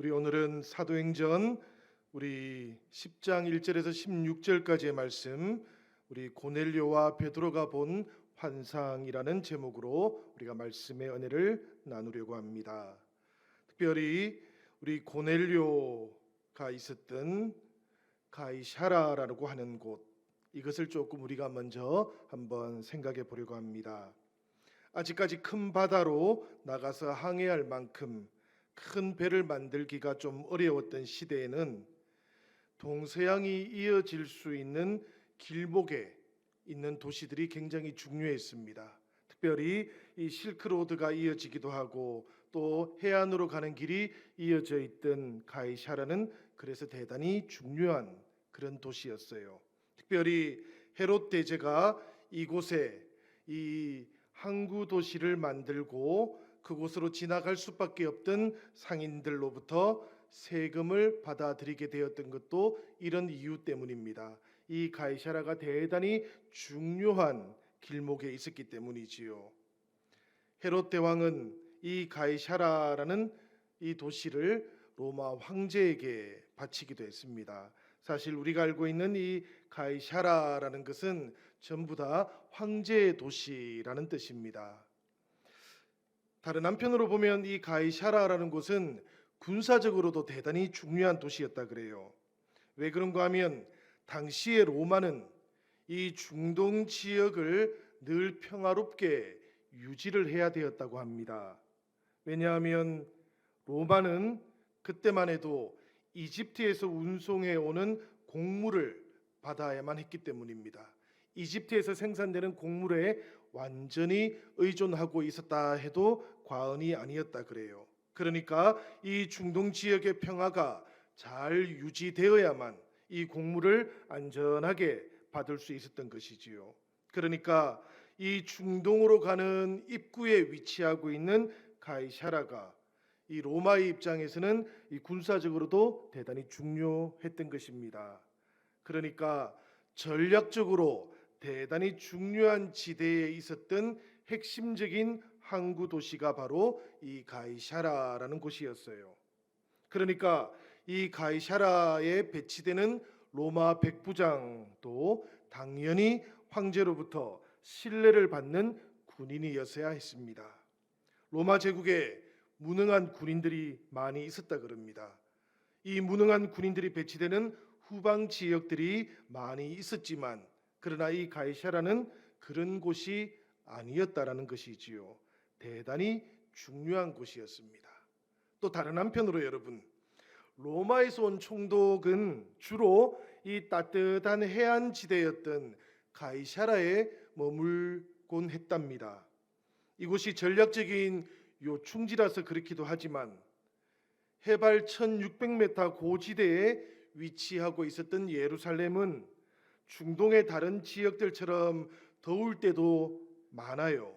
우리 오늘은 사도행전 우리 10장 1절에서 16절까지의 말씀, 우리 고넬료와 베드로가 본 환상이라는 제목으로 우리가 말씀의 은혜를 나누려고 합니다. 특별히 우리 고넬료가 있었던 가이사라라고 하는 곳, 이것을 조금 우리가 먼저 한번 생각해 보려고 합니다. 아직까지 큰 바다로 나가서 항해할 만큼 큰 배를 만들기가 좀 어려웠던 시대에는 동서양이 이어질 수 있는 길목에 있는 도시들이 굉장히 중요했습니다. 특별히 이 실크로드가 이어지기도 하고 또 해안으로 가는 길이 이어져 있던 가이사라는 그래서 대단히 중요한 그런 도시였어요. 특별히 헤롯 대제가 이곳에 이 항구 도시를 만들고 그곳으로 지나갈 수밖에 없던 상인들로부터 세금을 받아들이게 되었던 것도 이런 이유 때문입니다. 이 가이사라가 대단히 중요한 길목에 있었기 때문이지요. 헤롯 대왕은 이 가이사라라는 이 도시를 로마 황제에게 바치기도 했습니다. 사실 우리가 알고 있는 이 가이사라라는 것은 전부 다 황제의 도시라는 뜻입니다. 다른 한편으로 보면 이 가이사라라는 곳은 군사적으로도 대단히 중요한 도시였다 그래요. 왜 그런가 하면 당시의 로마는 이 중동 지역을 늘 평화롭게 유지를 해야 되었다고 합니다. 왜냐하면 로마는 그때만 해도 이집트에서 운송해 오는 곡물을 받아야만 했기 때문입니다. 이집트에서 생산되는 곡물에 완전히 의존하고 있었다 해도 과언이 아니었다 그래요. 그러니까 이 중동 지역의 평화가 잘 유지되어야만 이 곡물을 안전하게 받을 수 있었던 것이지요. 그러니까 이 중동으로 가는 입구에 위치하고 있는 가이사라가 이 로마의 입장에서는 이 군사적으로도 대단히 중요했던 것입니다. 그러니까 전략적으로 대단히 중요한 지대에 있었던 핵심적인 항구 도시가 바로 이 가이사라라는 곳이었어요. 그러니까 이 가이사라에 배치되는 로마 백부장도 당연히 황제로부터 신뢰를 받는 군인이었어야 했습니다. 로마 제국에 무능한 군인들이 많이 있었다 그럽니다. 이 무능한 군인들이 배치되는 후방 지역들이 많이 있었지만 그러나 이 가이사라는 그런 곳이 아니었다라는 것이지요. 대단히 중요한 곳이었습니다. 또 다른 한편으로 여러분, 로마에서 온 총독은 주로 이 따뜻한 해안 지대였던 가이사라에 머물곤 했답니다. 이곳이 전략적인 요충지라서 그렇기도 하지만 해발 1600m 고지대에 위치하고 있었던 예루살렘은 중동의 다른 지역들처럼 더울 때도 많아요.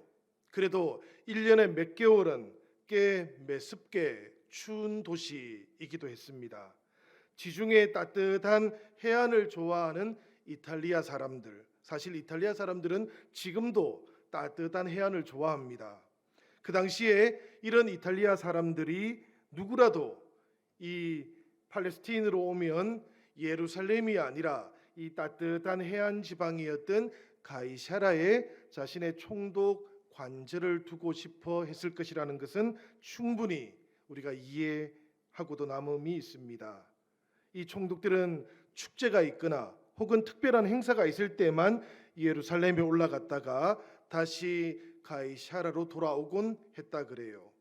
그래도 1년에 몇 개월은 꽤 매섭게 추운 도시이기도 했습니다. 지중해 따뜻한 해안을 좋아하는 이탈리아 사람들, 사실 이탈리아 사람들은 지금도 따뜻한 해안을 좋아합니다. 그 당시에 이런 이탈리아 사람들이 누구라도 이 팔레스틴으로 오면 예루살렘이 아니라 이 따뜻한 해안 지방이었던 가이사라에 자신의 총독 관절을 두고 싶어 했을 것이라는 것은 충분히 우리가 이해하고도 남음이 있습니다. 이 총독들은 축제가 있거나 혹은 특별한 행사가 있을 때만 예루살렘에 올라갔다가 다시 가이사라로 돌아오곤 했다 그래요.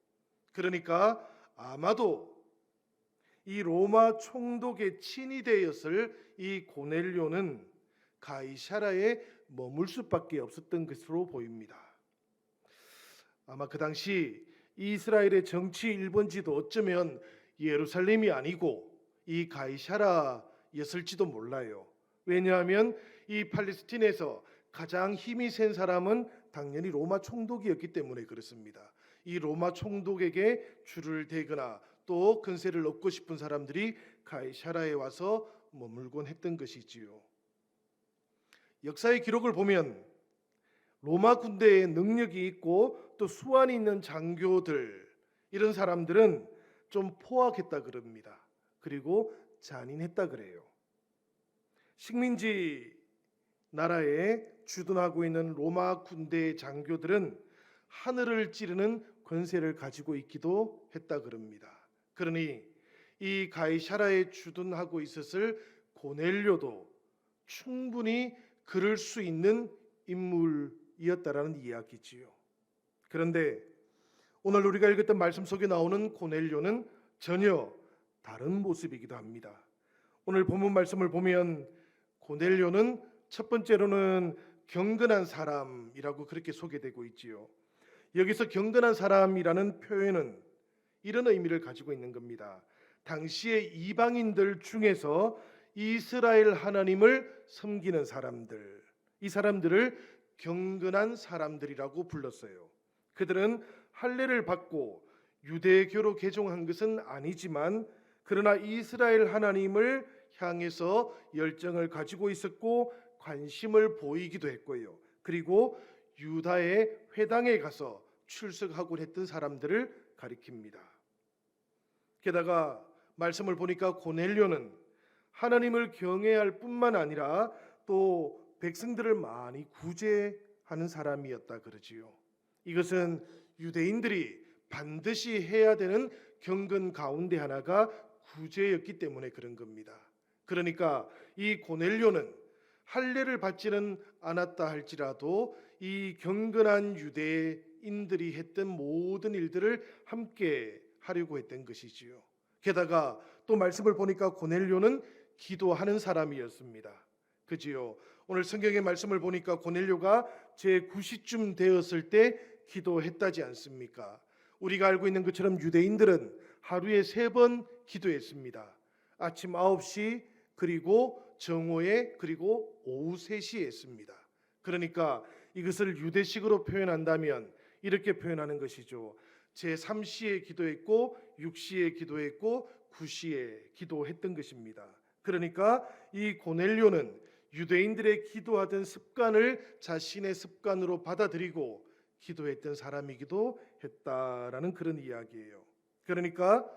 그러니까 아마도 이 로마 총독의 친위 되었을 이 고넬료는 가이사라에 머물 수밖에 없었던 것으로 보입니다. 아마 그 당시 이스라엘의 정치 1번지도 어쩌면 예루살렘이 아니고 이 가이사라였을지도 몰라요. 왜냐하면 이 팔레스틴에서 가장 힘이 센 사람은 당연히 로마 총독이었기 때문에 그렇습니다. 이 로마 총독에게 줄을 대거나 또 근세를 얻고 싶은 사람들이 가이사라에 와서 머물곤 했던 것이지요. 역사의 기록을 보면 로마 군대에 능력이 있고 또 수완이 있는 장교들, 이런 사람들은 좀 포악했다 그럽니다. 그리고 잔인했다 그래요. 식민지 나라에 주둔하고 있는 로마 군대의 장교들은 하늘을 찌르는 권세를 가지고 있기도 했다 그럽니다. 그러니 이 가이사라에 주둔하고 있었을 고넬료도 충분히 그럴 수 있는 인물이었다라는 이야기지요. 그런데 오늘 우리가 읽었던 말씀 속에 나오는 고넬료는 전혀 다른 모습이기도 합니다. 오늘 본문 말씀을 보면 고넬료는 첫 번째로는 경건한 사람이라고 그렇게 소개되고 있지요. 여기서 경건한 사람이라는 표현은 이런 의미를 가지고 있는 겁니다. 당시의 이방인들 중에서 이스라엘 하나님을 섬기는 사람들, 이 사람들을 경건한 사람들이라고 불렀어요. 그들은 할례를 받고 유대교로 개종한 것은 아니지만 그러나 이스라엘 하나님을 향해서 열정을 가지고 있었고 관심을 보이기도 했고요. 그리고 유다의 회당에 가서 출석하곤 했던 사람들을 가리킵니다. 게다가 말씀을 보니까 고넬료는 하나님을 경외할 뿐만 아니라 또 백성들을 많이 구제하는 사람이었다 그러지요. 이것은 유대인들이 반드시 해야 되는 경건 가운데 하나가 구제였기 때문에 그런 겁니다. 그러니까 이 고넬료는 할례를 받지는 않았다 할지라도 이 경건한 유대인들이 했던 모든 일들을 함께 하려고 했던 것이지요. 게다가 또 말씀을 보니까 고넬료는 기도하는 사람이었습니다. 그지요? 오늘 성경의 말씀을 보니까 고넬료가 제9시쯤 되었을 때 기도했다지 않습니까? 우리가 알고 있는 것처럼 유대인들은 하루에 3번 기도했습니다. 아침 9시 그리고 정오에 그리고 오후 3시에 했습니다. 그러니까 이것을 유대식으로 표현한다면 이렇게 표현하는 것이죠. 제3시에 기도했고 6시에 기도했고 9시에 기도했던 것입니다. 그러니까 이 고넬료는 유대인들의 기도하던 습관을 자신의 습관으로 받아들이고 기도했던 사람이기도 했다라는 그런 이야기예요. 그러니까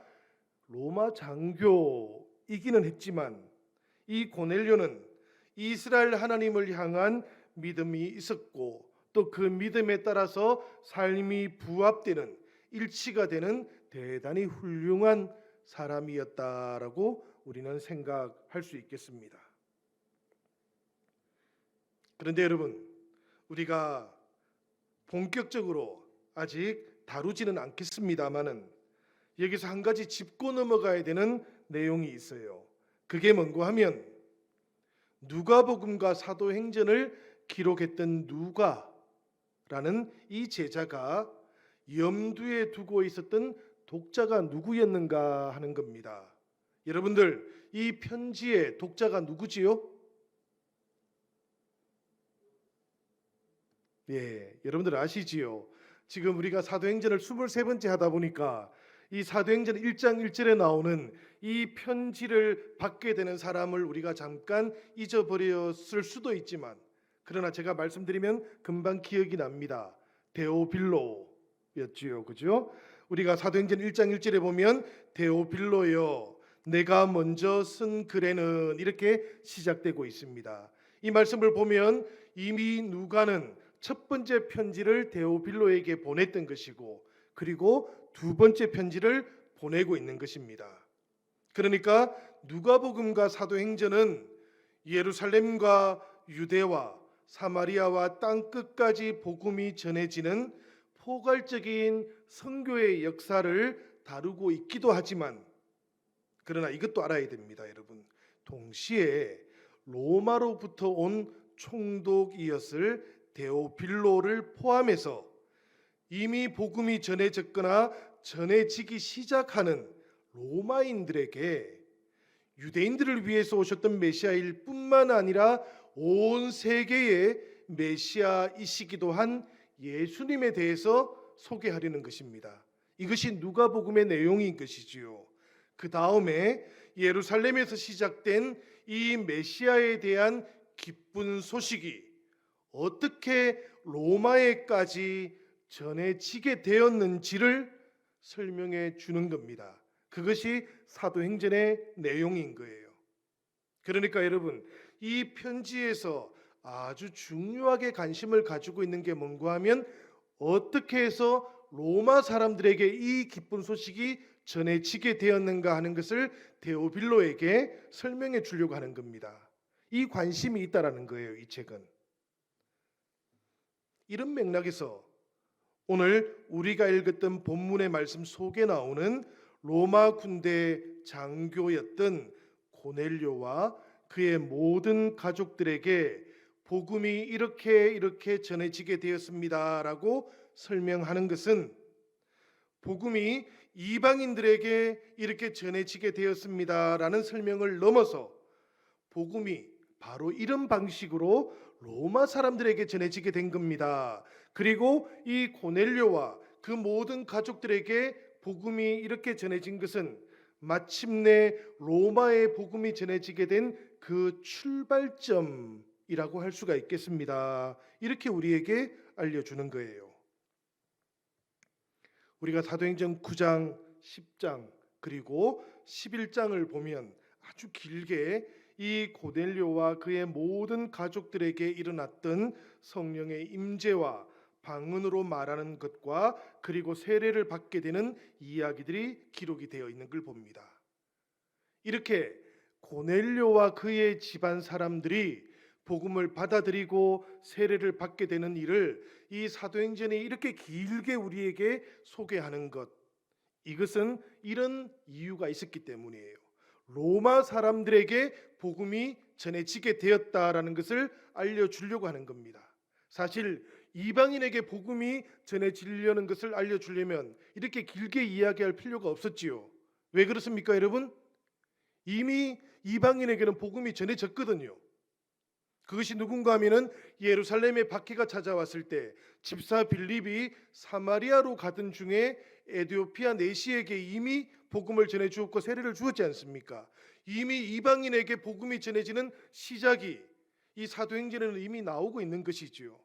로마 장교이기는 했지만 이 고넬료는 이스라엘 하나님을 향한 믿음이 있었고 또 그 믿음에 따라서 삶이 부합되는 일치가 되는 대단히 훌륭한 사람이었다라고 우리는 생각할 수 있겠습니다. 그런데 여러분, 우리가 본격적으로 아직 다루지는 않겠습니다만은 여기서 한 가지 짚고 넘어가야 되는 내용이 있어요. 그게 뭔고 하면 누가복음과 사도행전을 기록했던 누가라는 이 제자가 염두에 두고 있었던 독자가 누구였는가 하는 겁니다. 여러분들, 이 편지의 독자가 누구지요? 여러분들 아시지요? 지금 우리가 사도행전을 23번째 하다 보니까 이 사도행전 1장 1절에 나오는 이 편지를 받게 되는 사람을 우리가 잠깐 잊어버렸을 수도 있지만 그러나 제가 말씀드리면 금방 기억이 납니다. 데오빌로였지요. 그죠? 우리가 사도행전 1장 1절에 보면 데오빌로여 내가 먼저 쓴 글에는 이렇게 시작되고 있습니다. 이 말씀을 보면 이미 누가는 첫 번째 편지를 데오빌로에게 보냈던 것이고 그리고 두 번째 편지를 보내고 있는 것입니다. 그러니까 누가복음과 사도행전은 예루살렘과 유대와 사마리아와 땅 끝까지 복음이 전해지는 포괄적인 선교의 역사를 다루고 있기도 하지만 그러나 이것도 알아야 됩니다, 여러분. 동시에 로마로부터 온 총독이었을 데오빌로를 포함해서 이미 복음이 전해졌거나 전해지기 시작하는 로마인들에게 유대인들을 위해서 오셨던 메시아일 뿐만 아니라 온 세계의 메시아이시기도 한 예수님에 대해서 소개하려는 것입니다. 이것이 누가복음의 내용인 것이지요. 그 다음에 예루살렘에서 시작된 이 메시아에 대한 기쁜 소식이 어떻게 로마에까지 전해지게 되었는지를 설명해 주는 겁니다. 그것이 사도행전의 내용인 거예요. 그러니까 여러분, 이 편지에서 아주 중요하게 관심을 가지고 있는 게 뭔가 하면 어떻게 해서 로마 사람들에게 이 기쁜 소식이 전해지게 되었는가 하는 것을 데오빌로에게 설명해 주려고 하는 겁니다. 이 관심이 있다라는 거예요, 이 책은. 이런 맥락에서 오늘 우리가 읽었던 본문의 말씀 속에 나오는 로마 군대 장교였던 고넬료와 그의 모든 가족들에게 복음이 이렇게 전해지게 되었습니다라고 설명하는 것은 복음이 이방인들에게 이렇게 전해지게 되었습니다라는 설명을 넘어서 복음이 바로 이런 방식으로 로마 사람들에게 전해지게 된 겁니다. 그리고 이 고넬료와 그 모든 가족들에게 복음이 이렇게 전해진 것은 마침내 로마의 복음이 전해지게 된 그 출발점이라고 할 수가 있겠습니다. 이렇게 우리에게 알려주는 거예요. 우리가 사도행전 9장, 10장 그리고 11장을 보면 아주 길게 이 고넬료와 그의 모든 가족들에게 일어났던 성령의 임재와 방언으로 말하는 것과 그리고 세례를 받게 되는 이야기들이 기록이 되어 있는 걸 봅니다. 이렇게 고넬료와 그의 집안 사람들이 복음을 받아들이고 세례를 받게 되는 일을 이 사도행전이 이렇게 길게 우리에게 소개하는 것, 이것은 이런 이유가 있었기 때문이에요. 로마 사람들에게 복음이 전해지게 되었다라는 것을 알려주려고 하는 겁니다. 사실 이방인에게 복음이 전해지려는 것을 알려주려면 이렇게 길게 이야기할 필요가 없었지요. 왜 그렇습니까, 여러분? 이미 이방인에게는 복음이 전해졌거든요. 그것이 누군가 하면은 예루살렘에 박해가 찾아왔을 때 집사 빌립이 사마리아로 가던 중에 에티오피아 내시에게 이미 복음을 전해 주었고 세례를 주었지 않습니까? 이미 이방인에게 복음이 전해지는 시작이 이 사도행전에는 이미 나오고 있는 것이지요.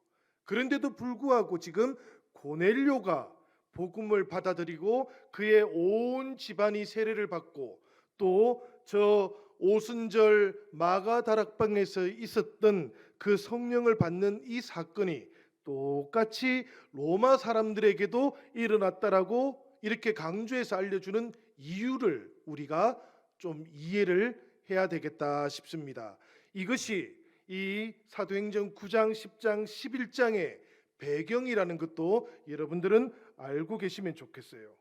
그런데도 불구하고 지금 고넬료가 복음을 받아들이고 그의 온 집안이 세례를 받고 또 저 오순절 마가다락방에서 있었던 그 성령을 받는 이 사건이 똑같이 로마 사람들에게도 일어났다라고 이렇게 강조해서 알려주는 이유를 우리가 좀 이해를 해야 되겠다 싶습니다. 이것이 이 사도행전 9장, 10장, 11장의 배경이라는 것도 여러분들은 알고 계시면 좋겠어요.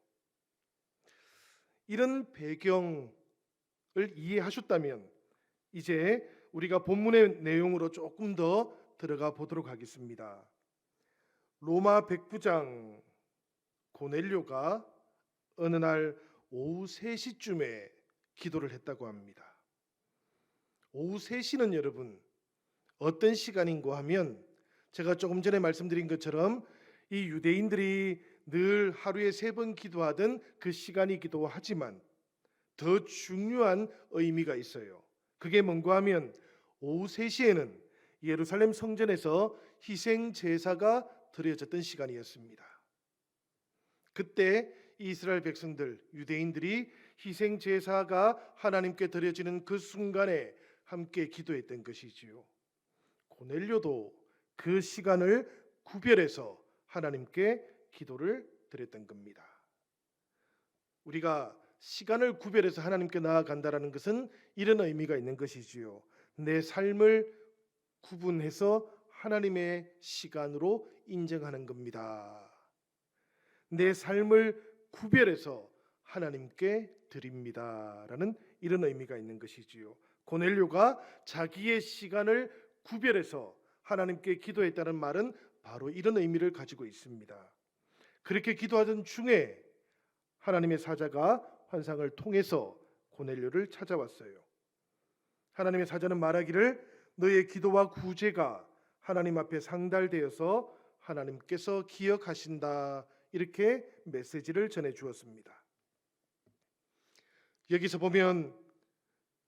이런 배경을 이해하셨다면 이제 우리가 본문의 내용으로 조금 더 들어가 보도록 하겠습니다. 로마 백부장 고넬료가 어느 날 오후 3시쯤에 기도를 했다고 합니다. 오후 3시는 여러분 어떤 시간인고 하면 제가 조금 전에 말씀드린 것처럼 이 유대인들이 늘 하루에 3번 기도하던 그 시간이기도 하지만 더 중요한 의미가 있어요. 그게 뭔가 하면 오후 3시에는 예루살렘 성전에서 희생 제사가 드려졌던 시간이었습니다. 그때 이스라엘 백성들, 유대인들이 희생 제사가 하나님께 드려지는 그 순간에 함께 기도했던 것이지요. 고넬료도 그 시간을 구별해서 하나님께 기도를 드렸던 겁니다. 우리가 시간을 구별해서 하나님께 나아간다라는 것은 이런 의미가 있는 것이지요. 내 삶을 구분해서 하나님의 시간으로 인정하는 겁니다. 내 삶을 구별해서 하나님께 드립니다라는 이런 의미가 있는 것이지요. 고넬료가 자기의 시간을 구별해서 하나님께 기도했다는 말은 바로 이런 의미를 가지고 있습니다. 그렇게 기도하던 중에 하나님의 사자가 환상을 통해서 고넬료를 찾아왔어요. 하나님의 사자는 말하기를 너의 기도와 구제가 하나님 앞에 상달되어서 하나님께서 기억하신다, 이렇게 메시지를 전해 주었습니다. 여기서 보면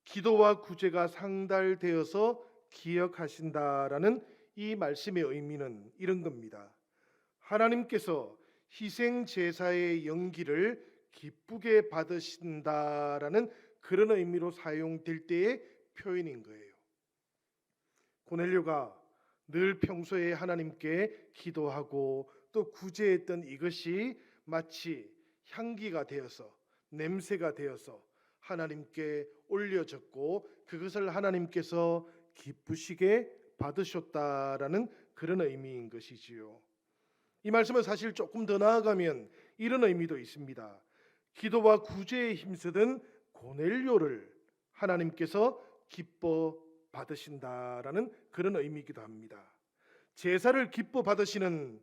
기도와 구제가 상달되어서 기억하신다라는 이 말씀의 의미는 이런 겁니다. 하나님께서 희생 제사의 연기를 기쁘게 받으신다라는 그런 의미로 사용될 때의 표현인 거예요. 고넬료가 늘 평소에 하나님께 기도하고 또 구제했던 이것이 마치 향기가 되어서, 냄새가 되어서 하나님께 올려졌고 그것을 하나님께서 기쁘시게 받으셨다라는 그런 의미인 것이지요. 이 말씀은 사실 조금 더 나아가면 이런 의미도 있습니다. 기도와 구제에 힘쓰던 고넬료를 하나님께서 기뻐 받으신다라는 그런 의미이기도 합니다. 제사를 기뻐 받으시는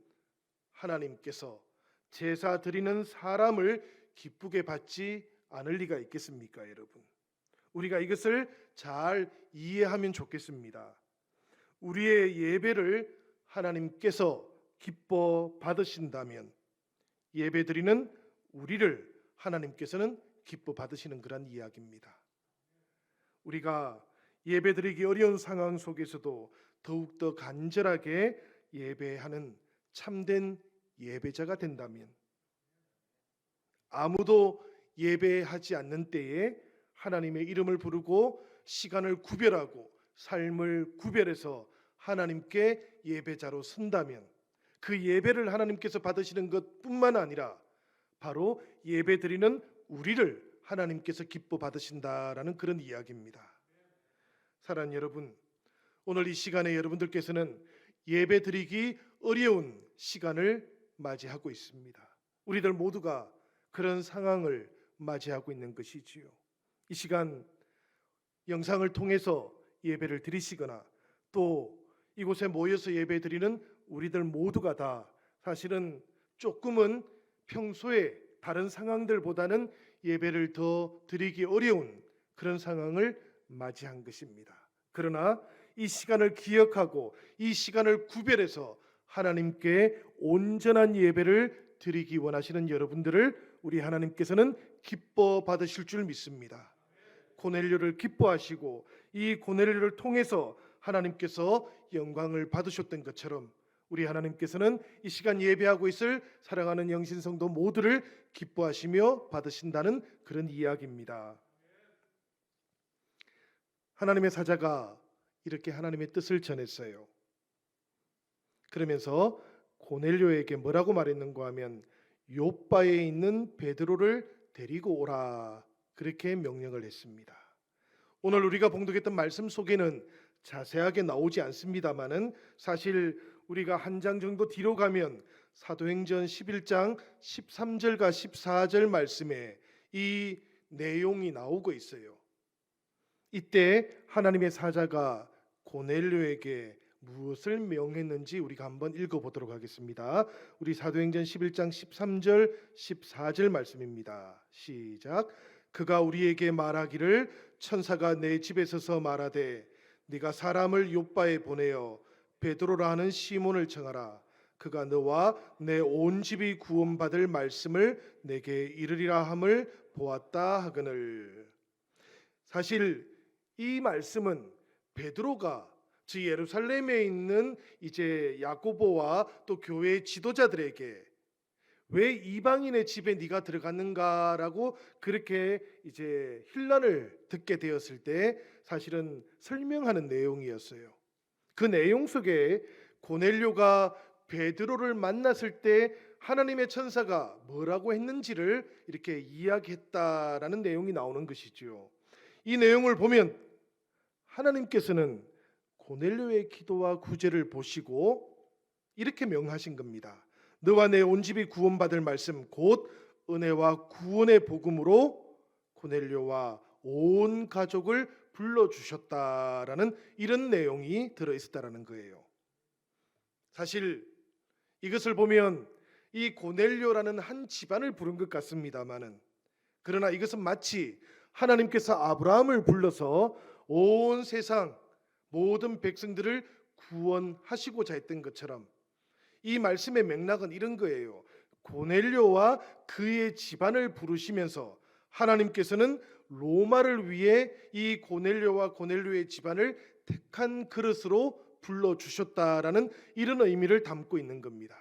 하나님께서 제사 드리는 사람을 기쁘게 받지 않을 리가 있겠습니까, 여러분? 우리가 이것을 잘 이해하면 좋겠습니다. 우리의 예배를 하나님께서 기뻐 받으신다면 예배 드리는 우리를 하나님께서는 기뻐 받으시는 그런 이야기입니다. 우리가 예배 드리기 어려운 상황 속에서도 더욱더 간절하게 예배하는 참된 예배자가 된다면, 아무도 예배하지 않는 때에 하나님의 이름을 부르고 시간을 구별하고 삶을 구별해서 하나님께 예배자로 선다면 그 예배를 하나님께서 받으시는 것뿐만 아니라 바로 예배 드리는 우리를 하나님께서 기뻐 받으신다라는 그런 이야기입니다. 사랑하는 여러분, 오늘 이 시간에 여러분들께서는 예배 드리기 어려운 시간을 맞이하고 있습니다. 우리들 모두가 그런 상황을 맞이하고 있는 것이지요. 이 시간 영상을 통해서 예배를 드리시거나 또 이곳에 모여서 예배 드리는 우리들 모두가 다 사실은 조금은 평소에 다른 상황들보다는 예배를 더 드리기 어려운 그런 상황을 맞이한 것입니다. 그러나 이 시간을 기억하고 이 시간을 구별해서 하나님께 온전한 예배를 드리기 원하시는 여러분들을 우리 하나님께서는 기뻐 받으실 줄 믿습니다. 고넬료를 기뻐하시고 이 고넬료를 통해서 하나님께서 영광을 받으셨던 것처럼 우리 하나님께서는 이 시간 예배하고 있을 사랑하는 영신성도 모두를 기뻐하시며 받으신다는 그런 이야기입니다. 하나님의 사자가 이렇게 하나님의 뜻을 전했어요. 그러면서 고넬료에게 뭐라고 말했는가 하면 욥바에 있는 베드로를 데리고 오라, 그렇게 명령을 했습니다. 오늘 우리가 봉독했던 말씀 속에는 자세하게 나오지 않습니다만은 사실 우리가 한 장 정도 뒤로 가면 사도행전 11장 13절과 14절 말씀에 이 내용이 나오고 있어요. 이때 하나님의 사자가 고넬료에게 무엇을 명했는지 우리가 한번 읽어보도록 하겠습니다. 우리 사도행전 11장 13절 14절 말씀입니다. 시작. 그가 우리에게 말하기를 천사가 내 집에 서서 말하되 네가 사람을 욥바에 보내어 베드로라 하는 시몬을 청하라. 그가 너와 내 온 집이 구원받을 말씀을 내게 이르리라 함을 보았다 하거늘. 사실 이 말씀은 베드로가 즉 예루살렘에 있는 이제 야고보와 또 교회 지도자들에게 왜 이방인의 집에 네가 들어갔는가라고 그렇게 이제 힐난을 듣게 되었을 때 사실은 설명하는 내용이었어요. 그 내용 속에 고넬료가 베드로를 만났을 때 하나님의 천사가 뭐라고 했는지를 이렇게 이야기했다라는 내용이 나오는 것이지요. 이 내용을 보면 하나님께서는 고넬료의 기도와 구제를 보시고 이렇게 명하신 겁니다. 너와 내 온 집이 구원받을 말씀 곧 은혜와 구원의 복음으로 고넬료와 온 가족을 불러주셨다라는 이런 내용이 들어있었다라는 거예요. 사실 이것을 보면 이 고넬료라는 한 집안을 부른 것 같습니다만은 그러나 이것은 마치 하나님께서 아브라함을 불러서 온 세상 모든 백성들을 구원하시고자 했던 것처럼 이 말씀의 맥락은 이런 거예요. 고넬료와 그의 집안을 부르시면서 하나님께서는 로마를 위해 이 고넬료와 고넬료의 집안을 택한 그릇으로 불러주셨다라는 이런 의미를 담고 있는 겁니다.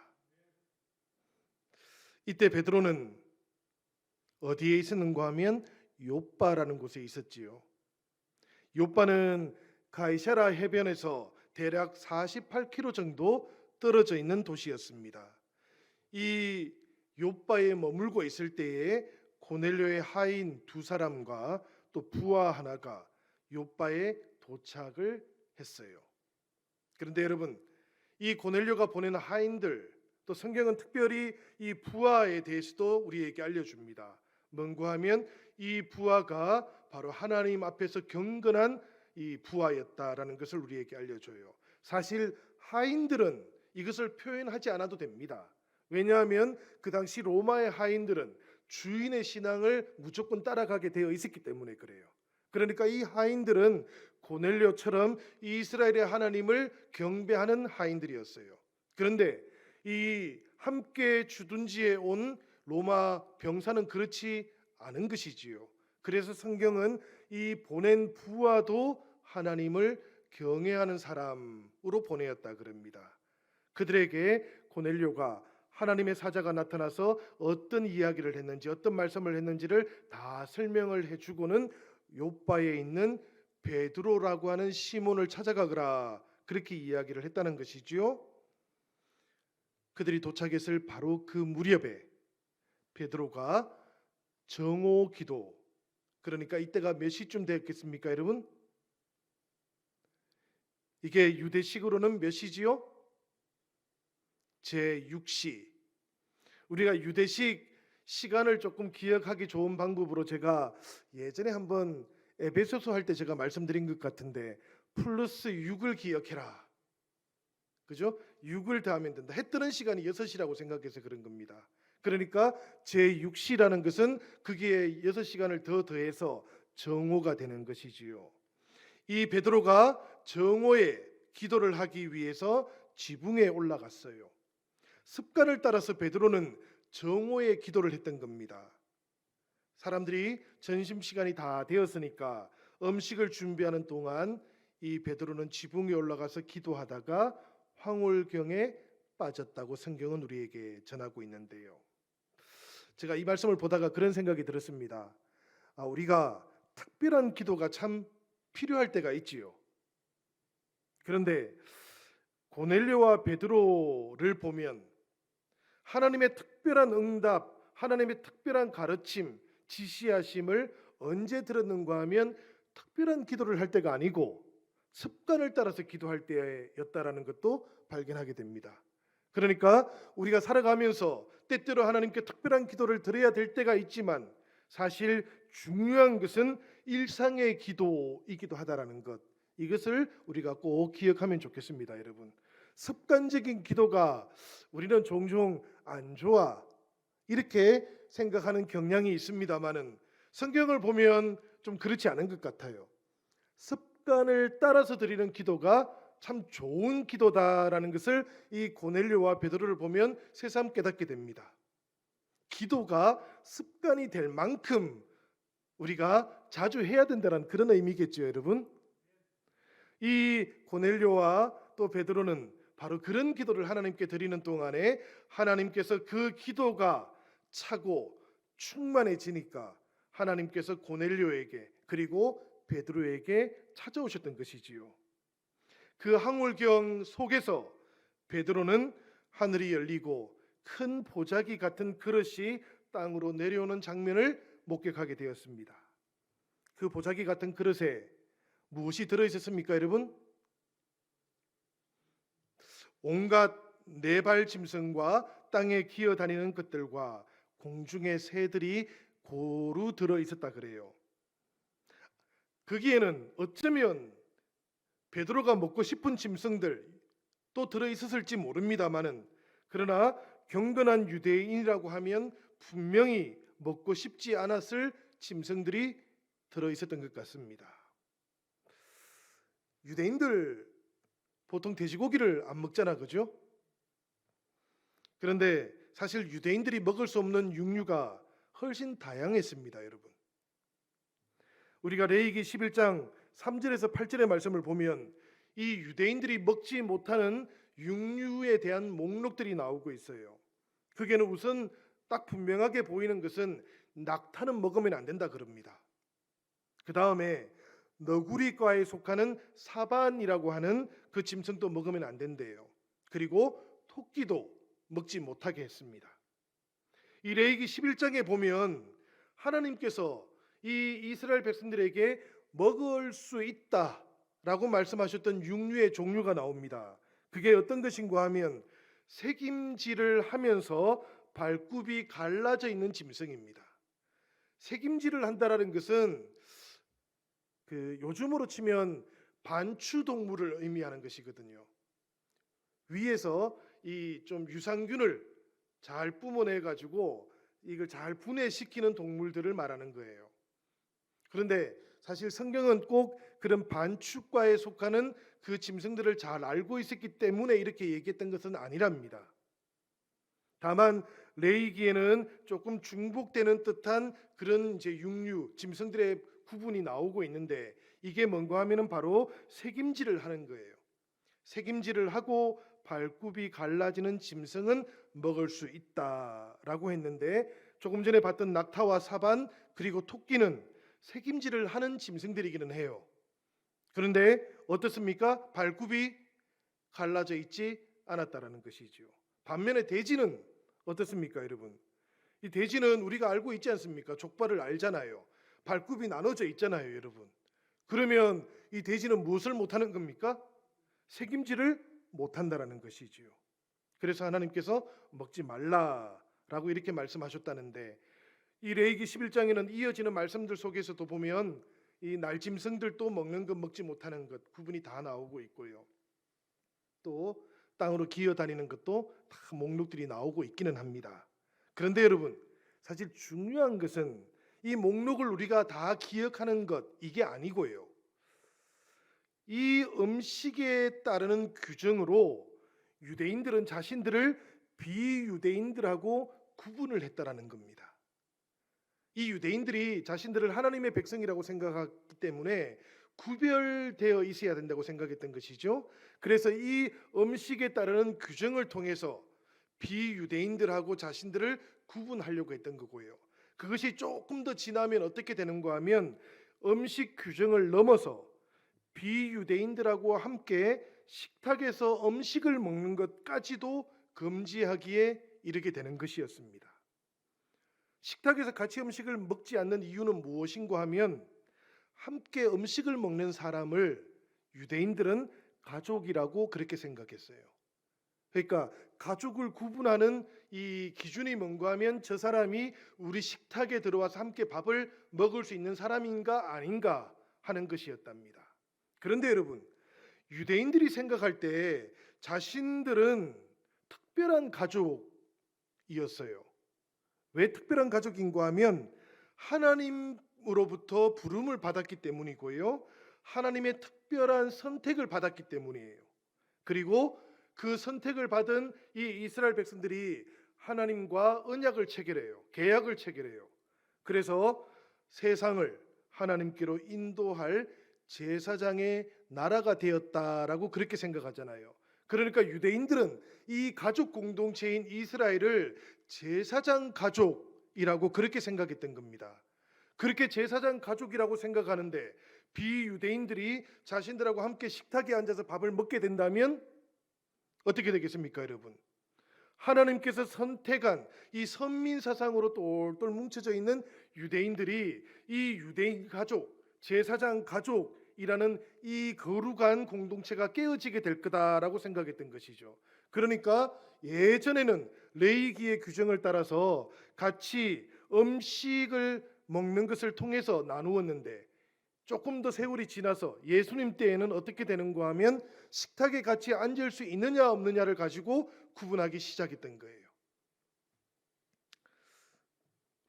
이때 베드로는 어디에 있었는가 하면 요빠라는 곳에 있었지요. 요빠는 가이사라 해변에서 대략 48km 정도 떨어져 있는 도시였습니다. 이 요빠에 머물고 있을 때에 고넬료의 하인 두 사람과 또 부하 하나가 요빠에 도착을 했어요. 그런데 여러분, 이 고넬료가 보낸 하인들, 또 성경은 특별히 이 부하에 대해서도 우리에게 알려줍니다. 뭔가 하면 이 부하가 바로 하나님 앞에서 경건한 이 부하였다라는 것을 우리에게 알려줘요. 사실 하인들은 이것을 표현하지 않아도 됩니다. 왜냐하면 그 당시 로마의 하인들은 주인의 신앙을 무조건 따라가게 되어 있었기 때문에 그래요. 그러니까 이 하인들은 고넬료처럼 이스라엘의 하나님을 경배하는 하인들이었어요. 그런데 이 함께 주둔지에 온 로마 병사는 그렇지 않은 것이지요. 그래서 성경은 이 보낸 부하도 하나님을 경외하는 사람으로 보내었다 그럽니다. 그들에게 고넬료가 하나님의 사자가 나타나서 어떤 이야기를 했는지, 어떤 말씀을 했는지를 다 설명을 해주고는 요빠에 있는 베드로라고 하는 시몬을 찾아가거라, 그렇게 이야기를 했다는 것이지요. 그들이 도착했을 바로 그 무렵에 베드로가 정오 기도, 그러니까 이때가 몇 시쯤 됐겠습니까 여러분? 이게 유대식으로는 몇 시지요? 제6시. 우리가 유대식 시간을 조금 기억하기 좋은 방법으로 제가 예전에 한번 에베소서 할 때 제가 말씀드린 것 같은데, 플러스 6을 기억해라. 그죠? 6을 더하면 된다. 해 뜨는 시간이 6시라고 생각해서 그런 겁니다. 그러니까 제6시라는 것은 그게 6시간을 더 더해서 정오가 되는 것이지요. 이 베드로가 정오에 기도를 하기 위해서 지붕에 올라갔어요. 습관을 따라서 베드로는 정오에 기도를 했던 겁니다. 사람들이 점심시간이 다 되었으니까 음식을 준비하는 동안 이 베드로는 지붕에 올라가서 기도하다가 황홀경에 빠졌다고 성경은 우리에게 전하고 있는데요. 제가 이 말씀을 보다가 그런 생각이 들었습니다. 우리가 특별한 기도가 참 필요할 때가 있지요. 그런데 고넬료와 베드로를 보면 하나님의 특별한 응답, 하나님의 특별한 가르침, 지시하심을 언제 들었는가 하면 특별한 기도를 할 때가 아니고 습관을 따라서 기도할 때였다라는 것도 발견하게 됩니다. 그러니까 우리가 살아가면서 때때로 하나님께 특별한 기도를 드려야 될 때가 있지만 사실 중요한 것은 일상의 기도이기도 하다라는 것, 이것을 우리가 꼭 기억하면 좋겠습니다. 여러분, 습관적인 기도가 우리는 종종 안 좋아 이렇게 생각하는 경향이 있습니다만은 성경을 보면 좀 그렇지 않은 것 같아요. 습관을 따라서 드리는 기도가 참 좋은 기도다라는 것을 이 고넬료와 베드로를 보면 새삼 깨닫게 됩니다. 기도가 습관이 될 만큼 우리가 자주 해야 된다는 그런 의미겠죠, 여러분. 이 고넬료와 또 베드로는 바로 그런 기도를 하나님께 드리는 동안에 하나님께서 그 기도가 차고 충만해지니까 하나님께서 고넬료에게 그리고 베드로에게 찾아오셨던 것이지요. 그 황홀경 속에서 베드로는 하늘이 열리고 큰 보자기 같은 그릇이 땅으로 내려오는 장면을 목격하게 되었습니다. 그 보자기 같은 그릇에 무엇이 들어있었습니까, 여러분? 온갖 네발 짐승과 땅에 기어다니는 것들과 공중의 새들이 고루 들어있었다 그래요. 거기에는 어쩌면 베드로가 먹고 싶은 짐승들 또 들어있었을지 모릅니다만은, 그러나 경건한 유대인이라고 하면 분명히 먹고 싶지 않았을 짐승들이 들어있었던 것 같습니다. 유대인들 보통 돼지고기를 안 먹잖아, 그죠? 그런데 사실 유대인들이 먹을 수 없는 육류가 훨씬 다양했습니다, 여러분. 우리가 레위기 11장 3절에서 8절의 말씀을 보면 이 유대인들이 먹지 못하는 육류에 대한 목록들이 나오고 있어요. 그게는 우선 딱 분명하게 보이는 것은 낙타는 먹으면 안 된다 그럽니다. 그 다음에 너구리과에 속하는 사반이라고 하는 그 짐승도 먹으면 안 된대요. 그리고 토끼도 먹지 못하게 했습니다. 이 레위기 11장에 보면 하나님께서 이 이스라엘 백성들에게 먹을 수 있다라고 말씀하셨던 육류의 종류가 나옵니다. 그게 어떤 것인가 하면 새김질을 하면서 발굽이 갈라져 있는 짐승입니다. 새김질을 한다라는 것은 요즘으로 치면 반추동물을 의미하는 것이거든요. 위에서 이 좀 유산균을 잘 뿜어내 가지고 이걸 잘 분해시키는 동물들을 말하는 거예요. 그런데 사실 성경은 꼭 그런 반축과에 속하는 그 짐승들을 잘 알고 있었기 때문에 이렇게 얘기했던 것은 아니랍니다. 다만 레위기에는 조금 중복되는 듯한 그런 이제 육류 짐승들의 구분이 나오고 있는데 이게 뭔가 하면은 바로 새김질을 하는 거예요. 새김질을 하고 발굽이 갈라지는 짐승은 먹을 수 있다라고 했는데 조금 전에 봤던 낙타와 사반 그리고 토끼는 새김질을 하는 짐승들이기는 해요. 그런데 어떻습니까? 발굽이 갈라져 있지 않았다라는 것이지요. 반면에 돼지는 어떻습니까, 여러분? 이 돼지는 우리가 알고 있지 않습니까? 족발을 알잖아요. 발굽이 나눠져 있잖아요, 여러분. 그러면 이 돼지는 무엇을 못하는 겁니까? 새김질을 못한다라는 것이지요. 그래서 하나님께서 먹지 말라라고 이렇게 말씀하셨다는데 이 레위기 11장에는 이어지는 말씀들 속에서도 보면 이 날짐승들도 먹는 것 먹지 못하는 것 구분이 다 나오고 있고요. 또 땅으로 기어다니는 것도 다 목록들이 나오고 있기는 합니다. 그런데 여러분 사실 중요한 것은 이 목록을 우리가 다 기억하는 것 이게 아니고요. 이 음식에 따르는 규정으로 유대인들은 자신들을 비유대인들하고 구분을 했다라는 겁니다. 이 유대인들이 자신들을 하나님의 백성이라고 생각하기 때문에 구별되어 있어야 된다고 생각했던 것이죠. 그래서 이 음식에 따르는 규정을 통해서 비유대인들하고 자신들을 구분하려고 했던 거고요. 그것이 조금 더 지나면 어떻게 되는가 하면 음식 규정을 넘어서 비유대인들하고 함께 식탁에서 음식을 먹는 것까지도 금지하기에 이르게 되는 것이었습니다. 식탁에서 같이 음식을 먹지 않는 이유는 무엇인가 하면 함께 음식을 먹는 사람을 유대인들은 가족이라고 그렇게 생각했어요. 그러니까 가족을 구분하는 이 기준이 뭔가 하면 저 사람이 우리 식탁에 들어와서 함께 밥을 먹을 수 있는 사람인가 아닌가 하는 것이었답니다. 그런데 여러분 유대인들이 생각할 때 자신들은 특별한 가족이었어요. 왜 특별한 가족인가 하면 하나님으로부터 부름을 받았기 때문이고요. 하나님의 특별한 선택을 받았기 때문이에요. 그리고 그 선택을 받은 이 이스라엘 백성들이 하나님과 언약을 체결해요. 계약을 체결해요. 그래서 세상을 하나님께로 인도할 제사장의 나라가 되었다라고 그렇게 생각하잖아요. 그러니까 유대인들은 이 가족 공동체인 이스라엘을 제사장 가족이라고 그렇게 생각했던 겁니다. 그렇게 제사장 가족이라고 생각하는데 비유대인들이 자신들하고 함께 식탁에 앉아서 밥을 먹게 된다면 어떻게 되겠습니까, 여러분? 하나님께서 선택한 이 선민 사상으로 똘똘 뭉쳐져 있는 유대인들이 이 유대인 가족, 제사장 가족이라는 이 거룩한 공동체가 깨어지게 될 거다라고 생각했던 것이죠. 그러니까 예전에는 레위기의 규정을 따라서 같이 음식을 먹는 것을 통해서 나누었는데 조금 더 세월이 지나서 예수님 때에는 어떻게 되는가 하면 식탁에 같이 앉을 수 있느냐 없느냐를 가지고 구분하기 시작했던 거예요.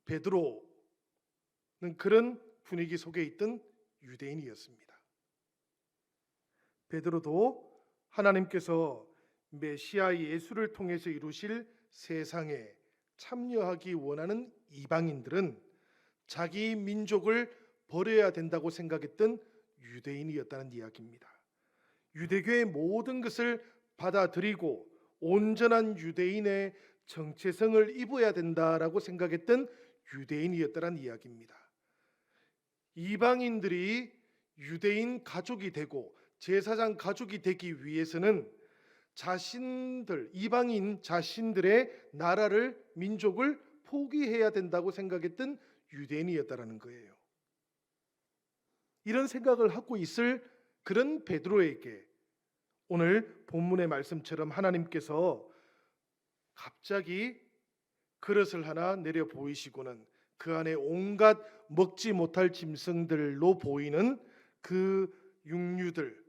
베드로는 그런 분위기 속에 있던 유대인이었습니다. 베드로도 하나님께서 메시아 예수를 통해서 이루실 세상에 참여하기 원하는 이방인들은 자기 민족을 버려야 된다고 생각했던 유대인이었다는 이야기입니다. 유대교의 모든 것을 받아들이고 온전한 유대인의 정체성을 입어야 된다라고 생각했던 유대인이었다는 이야기입니다. 이방인들이 유대인 가족이 되고 제사장 가족이 되기 위해서는 이방인 자신들의 나라를, 민족을 포기해야 된다고 생각했던 유대인이었다라는 거예요. 이런 생각을 하고 있을 그런 베드로에게 오늘 본문의 말씀처럼 하나님께서 갑자기 그릇을 하나 내려 보이시고는 그 안에 온갖 먹지 못할 짐승들로 보이는 그 육류들을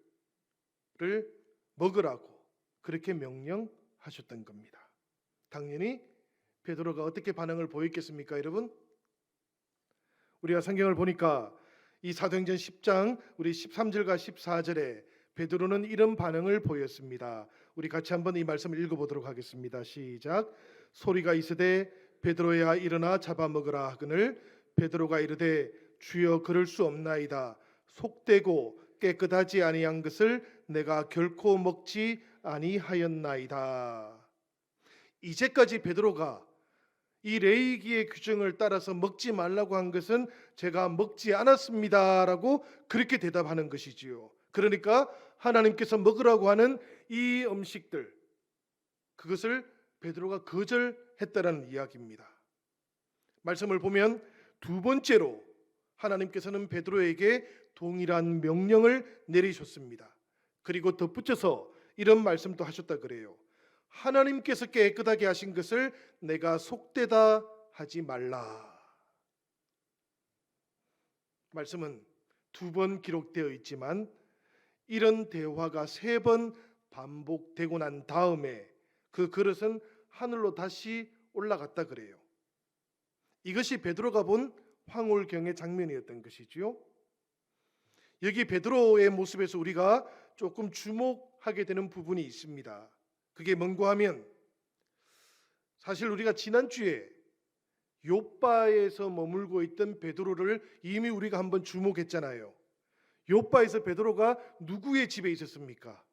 먹으라고 그렇게 명령하셨던 겁니다. 당연히 베드로가 어떻게 반응을 보였겠습니까, 여러분? 우리가 성경을 보니까 이 사도행전 10장 우리 13절과 14절에 베드로는 이런 반응을 보였습니다. 우리 같이 한번 이 말씀을 읽어보도록 하겠습니다. 시작. 소리가 있으되 베드로야 일어나 잡아먹으라 하거늘 베드로가 이르되 주여 그럴 수 없나이다. 속되고 깨끗하지 아니한 것을 내가 결코 먹지 아니하였나이다. 이제까지 베드로가 이 레위기의 규정을 따라서 먹지 말라고 한 것은 제가 먹지 않았습니다라고 그렇게 대답하는 것이지요. 그러니까 하나님께서 먹으라고 하는 이 음식들, 그것을 베드로가 거절했다라는 이야기입니다. 말씀을 보면 두 번째로 하나님께서는 베드로에게 동일한 명령을 내리셨습니다. 그리고 덧붙여서 이런 말씀도 하셨다 그래요. 하나님께서 깨끗하게 하신 것을 내가 속되다 하지 말라. 말씀은 두 번 기록되어 있지만 이런 대화가 세 번 반복되고 난 다음에 그 그릇은 하늘로 다시 올라갔다 그래요. 이것이 베드로가 본 황홀경의 장면이었던 것이지요. 여기 베드로의 모습에서 우리가 조금 주목하게 되는 부분이 있습니다. 그게 뭔가 하면 사실 우리가 지난주에 욥바에서 머물고 있던 베드로를 이미 우리가 한번 주목했잖아요. 욥바에서 베드로가 누구의 집에 있었습니까?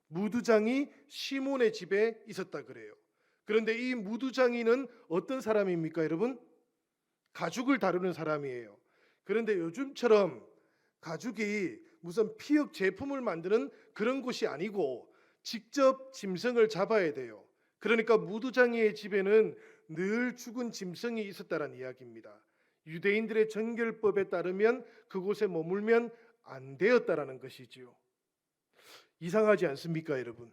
무두장이 시몬의 집에 있었다 그래요. 그런데 이 무두장이는 어떤 사람입니까, 여러분? 가죽을 다루는 사람이에요. 그런데 요즘처럼 가죽이 무슨 피혁 제품을 만드는 그런 곳이 아니고 직접 짐승을 잡아야 돼요. 그러니까 무두장이의 집에는 늘 죽은 짐승이 있었다는 이야기입니다. 유대인들의 정결법에 따르면 그곳에 머물면 안 되었다라는 것이지요. 이상하지 않습니까, 여러분?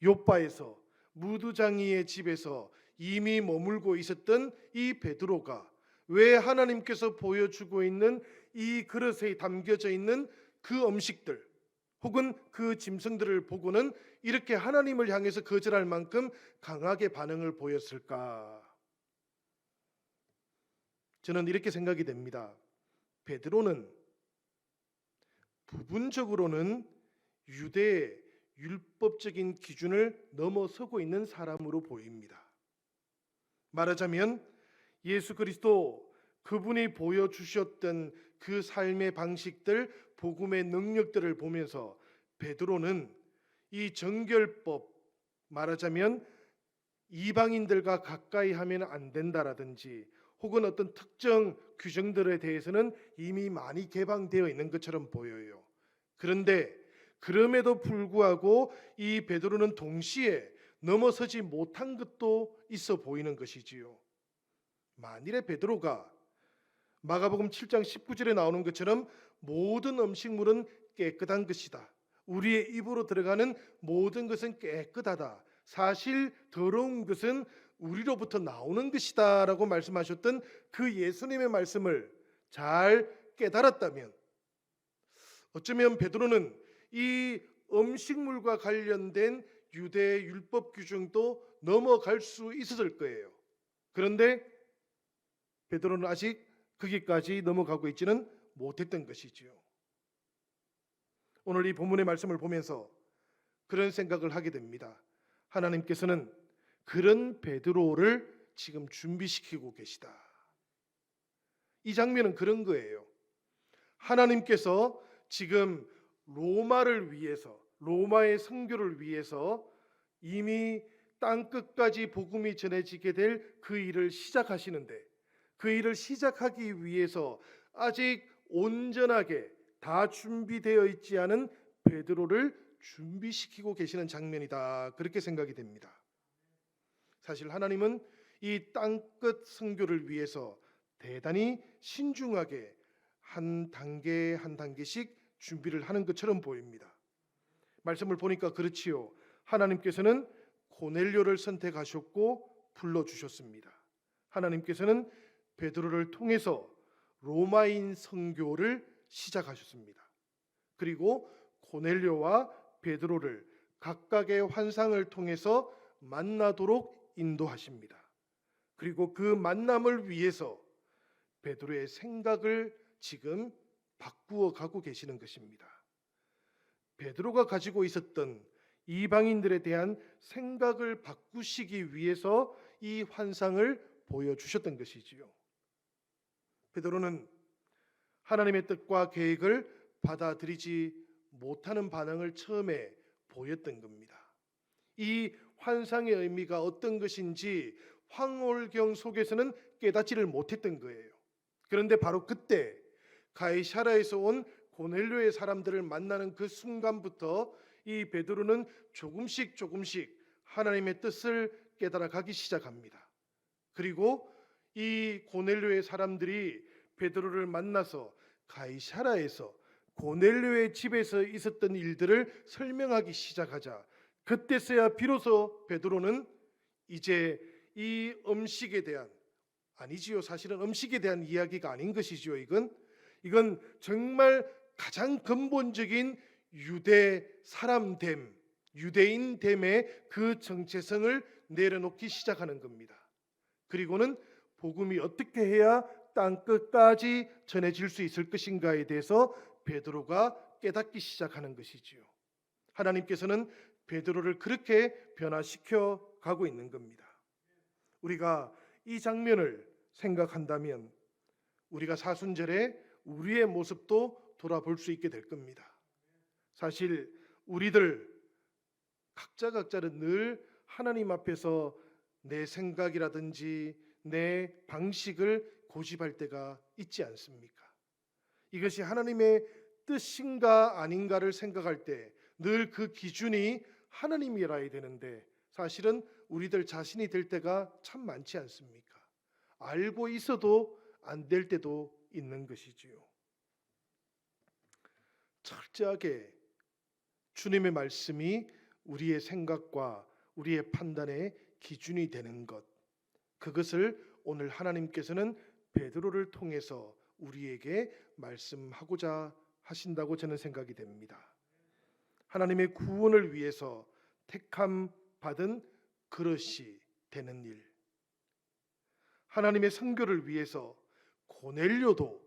욥바에서 무두장이의 집에서 이미 머물고 있었던 이 베드로가 왜 하나님께서 보여주고 있는 이 그릇에 담겨져 있는 그 음식들 혹은 그 짐승들을 보고는 이렇게 하나님을 향해서 거절할 만큼 강하게 반응을 보였을까? 저는 이렇게 생각이 됩니다. 베드로는 부분적으로는 유대의 율법적인 기준을 넘어서고 있는 사람으로 보입니다. 말하자면 예수 그리스도 그분이 보여주셨던 그 삶의 방식들, 복음의 능력들을 보면서 베드로는 이 정결법, 말하자면 이방인들과 가까이 하면 안 된다라든지 혹은 어떤 특정 규정들에 대해서는 이미 많이 개방되어 있는 것처럼 보여요. 그런데 그럼에도 불구하고 이 베드로는 동시에 넘어서지 못한 것도 있어 보이는 것이지요. 만일에 베드로가 마가복음 7장 19절에 나오는 것처럼 모든 음식물은 깨끗한 것이다. 우리의 입으로 들어가는 모든 것은 깨끗하다. 사실 더러운 것은 우리로부터 나오는 것이다 라고 말씀하셨던 그 예수님의 말씀을 잘 깨달았다면 어쩌면 베드로는 이 음식물과 관련된 유대의 율법 규정도 넘어갈 수 있었을 거예요. 그런데 베드로는 아직 거기까지 넘어가고 있지는 못했던 것이지요. 오늘 이 본문의 말씀을 보면서 그런 생각을 하게 됩니다. 하나님께서는 그런 베드로를 지금 준비시키고 계시다. 이 장면은 그런 거예요. 하나님께서 지금 로마를 위해서, 로마의 선교를 위해서 이미 땅 끝까지 복음이 전해지게 될 그 일을 시작하시는데, 그 일을 시작하기 위해서 아직 온전하게 다 준비되어 있지 않은 베드로를 준비시키고 계시는 장면이다, 그렇게 생각이 됩니다. 사실 하나님은 이 땅끝 선교를 위해서 대단히 신중하게 한 단계 한 단계씩 준비를 하는 것처럼 보입니다. 말씀을 보니까 그렇지요. 하나님께서는 고넬료를 선택하셨고 불러주셨습니다. 하나님께서는 베드로를 통해서 로마인 선교를 시작하셨습니다. 그리고 고넬료와 베드로를 각각의 환상을 통해서 만나도록 인도하십니다. 그리고 그 만남을 위해서 베드로의 생각을 지금 바꾸어 가고 계시는 것입니다. 베드로가 가지고 있었던 이방인들에 대한 생각을 바꾸시기 위해서 이 환상을 보여주셨던 것이지요. 베드로는 하나님의 뜻과 계획을 받아들이지 못하는 반응을 처음에 보였던 겁니다. 이 환상의 의미가 어떤 것인지 황홀경 속에서는 깨닫지를 못했던 거예요. 그런데 바로 그때 가이사랴에서 온 고넬료의 사람들을 만나는 그 순간부터 이 베드로는 조금씩 하나님의 뜻을 깨달아 가기 시작합니다. 그리고 이 고넬료의 사람들이 베드로를 만나서 가이사랴에서 고넬료의 집에서 있었던 일들을 설명하기 시작하자, 그때서야 비로소 베드로는 이제 이 음식에 대한, 아니지요, 사실은 음식에 대한 이야기가 아닌 것이지요. 이건 정말 가장 근본적인 유대 사람됨, 유대인됨의 그 정체성을 내려놓기 시작하는 겁니다. 그리고는 복음이 어떻게 해야 땅 끝까지 전해질 수 있을 것인가에 대해서 베드로가 깨닫기 시작하는 것이지요. 하나님께서는 베드로를 그렇게 변화시켜 가고 있는 겁니다. 우리가 이 장면을 생각한다면 우리가 사순절에 우리의 모습도 돌아볼 수 있게 될 겁니다. 사실 우리들 각자는 늘 하나님 앞에서 내 생각이라든지 내 방식을 고집할 때가 있지 않습니까? 이것이 하나님의 뜻인가 아닌가를 생각할 때 늘 그 기준이 하나님이라야 되는데, 사실은 우리들 자신이 될 때가 참 많지 않습니까? 알고 있어도 안 될 때도 있는 것이지요. 철저하게 주님의 말씀이 우리의 생각과 우리의 판단의 기준이 되는 것, 그것을 오늘 하나님께서는 베드로를 통해서 우리에게 말씀하고자 하신다고 저는 생각이 됩니다. 하나님의 구원을 위해서 택함 받은 그릇이 되는 일, 하나님의 선교를 위해서 고넬료도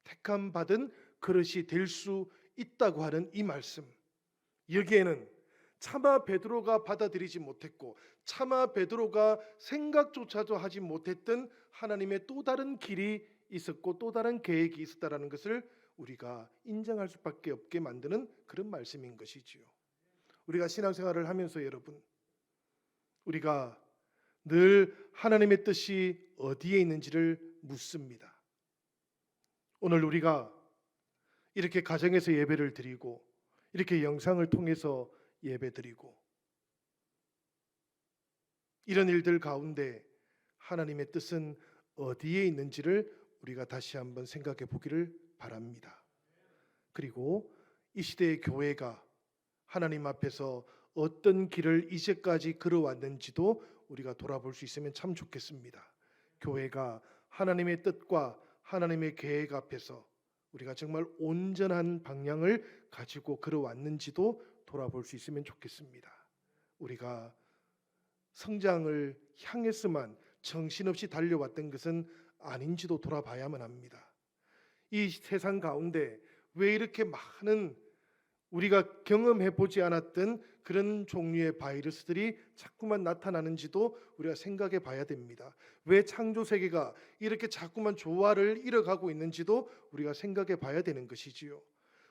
택함 받은 그릇이 될 수 있다고 하는 이 말씀, 여기에는 차마 베드로가 받아들이지 못했고 차마 베드로가 생각조차도 하지 못했던 하나님의 또 다른 길이 있었고 또 다른 계획이 있었다라는 것을 우리가 인정할 수밖에 없게 만드는 그런 말씀인 것이지요. 우리가 신앙생활을 하면서 여러분, 우리가 늘 하나님의 뜻이 어디에 있는지를 묻습니다. 오늘 우리가 이렇게 가정에서 예배를 드리고 이렇게 영상을 통해서 예배드리고 이런 일들 가운데 하나님의 뜻은 어디에 있는지를 우리가 다시 한번 생각해 보기를 바랍니다. 그리고 이 시대의 교회가 하나님 앞에서 어떤 길을 이제까지 걸어왔는지도 우리가 돌아볼 수 있으면 참 좋겠습니다. 교회가 하나님의 뜻과 하나님의 계획 앞에서 우리가 정말 온전한 방향을 가지고 걸어왔는지도 돌아볼 수 있으면 좋겠습니다. 우리가 성장을 향해서만 정신없이 달려왔던 것은 아닌지도 돌아봐야만 합니다. 이 세상 가운데 왜 이렇게 많은 우리가 경험해 보지 않았던 그런 종류의 바이러스들이 자꾸만 나타나는지도 우리가 생각해 봐야 됩니다. 왜 창조 세계가 이렇게 자꾸만 조화를 잃어가고 있는지도 우리가 생각해 봐야 되는 것이지요.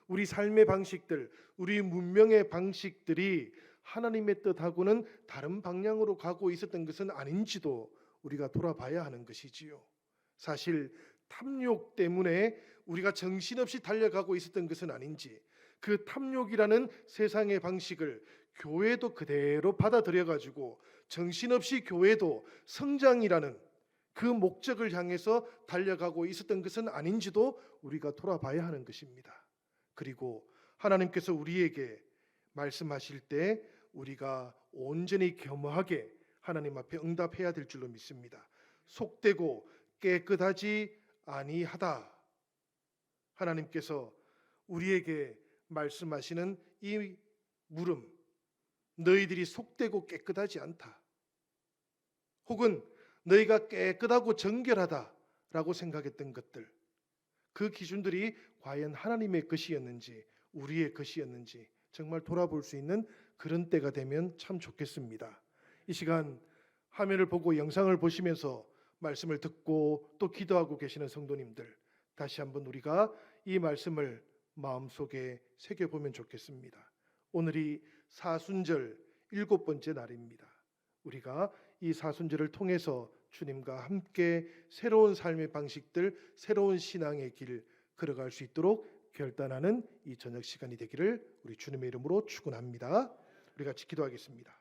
우리 삶의 방식들, 우리 문명의 방식들이 하나님의 뜻하고는 다른 방향으로 가고 있었던 것은 아닌지도 우리가 돌아봐야 하는 것이지요. 사실 탐욕 때문에 우리가 정신없이 달려가고 있었던 것은 아닌지, 그 탐욕이라는 세상의 방식을 교회도 그대로 받아들여 가지고 정신없이 교회도 성장이라는 그 목적을 향해서 달려가고 있었던 것은 아닌지도 우리가 돌아봐야 하는 것입니다. 그리고 하나님께서 우리에게 말씀하실 때 우리가 온전히 겸허하게 하나님 앞에 응답해야 될 줄로 믿습니다. 속되고 깨끗하지 아니하다. 하나님께서 우리에게 말씀하시는 이 물음, 너희들이 속되고 깨끗하지 않다. 혹은 너희가 깨끗하고 정결하다라고 생각했던 것들, 그 기준들이 과연 하나님의 것이었는지 우리의 것이었는지 정말 돌아볼 수 있는 그런 때가 되면 참 좋겠습니다. 이 시간 화면을 보고 영상을 보시면서 말씀을 듣고 또 기도하고 계시는 성도님들, 다시 한번 우리가 이 말씀을 마음속에 새겨보면 좋겠습니다. 오늘이 사순절 7번째 날입니다. 우리가 이 사순절을 통해서 주님과 함께 새로운 삶의 방식들, 새로운 신앙의 길 걸어갈 수 있도록 결단하는 이 저녁 시간이 되기를 우리 주님의 이름으로 축원합니다. 우리 같이 기도하겠습니다.